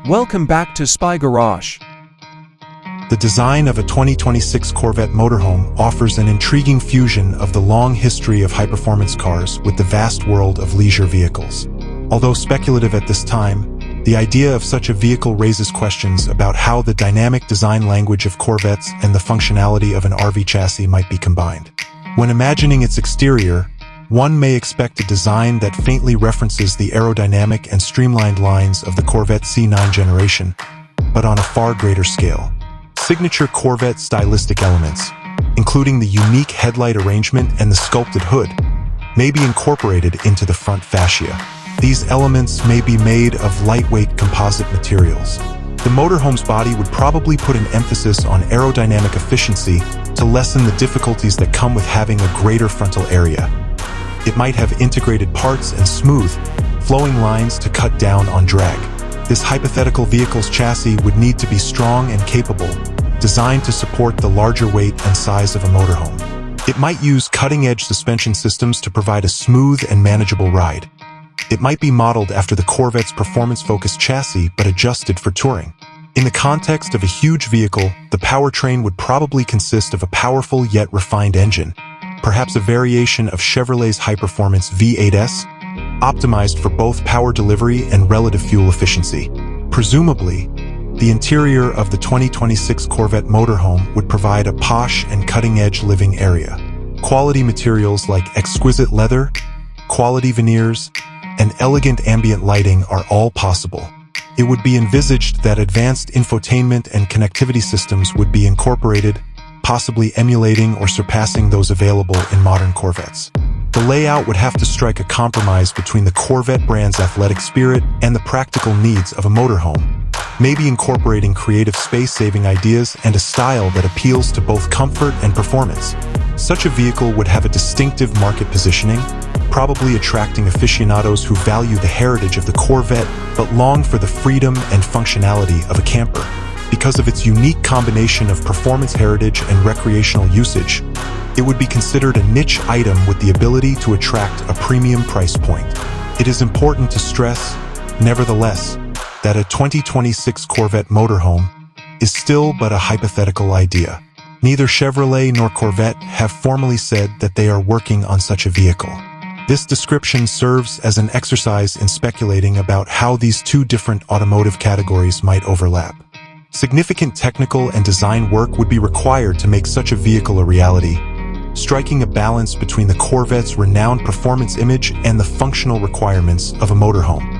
Welcome back to Spy Garage. The design of a 2026 Corvette Motorhome offers an intriguing fusion of the long history of high-performance cars with the vast world of leisure vehicles. Although speculative at this time, the idea of such a vehicle raises questions about how the dynamic design language of Corvettes and the functionality of an RV chassis might be combined. When imagining its exterior, one may expect a design that faintly references the aerodynamic and streamlined lines of the Corvette C9 generation, but on a far greater scale. Signature Corvette stylistic elements, including the unique headlight arrangement and the sculpted hood, may be incorporated into the front fascia. These elements may be made of lightweight composite materials. The motorhome's body would probably put an emphasis on aerodynamic efficiency to lessen the difficulties that come with having a greater frontal area. It might have integrated parts and smooth, flowing lines to cut down on drag. This hypothetical vehicle's chassis would need to be strong and capable, designed to support the larger weight and size of a motorhome. It might use cutting-edge suspension systems to provide a smooth and manageable ride. It might be modeled after the Corvette's performance-focused chassis but adjusted for touring. In the context of a huge vehicle, the powertrain would probably consist of a powerful yet refined engine, perhaps a variation of Chevrolet's high-performance V8S, optimized for both power delivery and relative fuel efficiency. Presumably, the interior of the 2026 Corvette Motorhome would provide a posh and cutting-edge living area. Quality materials like exquisite leather, quality veneers, and elegant ambient lighting are all possible. It would be envisaged that advanced infotainment and connectivity systems would be incorporated, possibly emulating or surpassing those available in modern Corvettes. The layout would have to strike a compromise between the Corvette brand's athletic spirit and the practical needs of a motorhome, maybe incorporating creative space-saving ideas and a style that appeals to both comfort and performance. Such a vehicle would have a distinctive market positioning, probably attracting aficionados who value the heritage of the Corvette but long for the freedom and functionality of a camper. Because of its unique combination of performance heritage and recreational usage, it would be considered a niche item with the ability to attract a premium price point. It is important to stress, nevertheless, that a 2026 Corvette Motorhome is still but a hypothetical idea. Neither Chevrolet nor Corvette have formally said that they are working on such a vehicle. This description serves as an exercise in speculating about how these two different automotive categories might overlap. Significant technical and design work would be required to make such a vehicle a reality, striking a balance between the Corvette's renowned performance image and the functional requirements of a motorhome.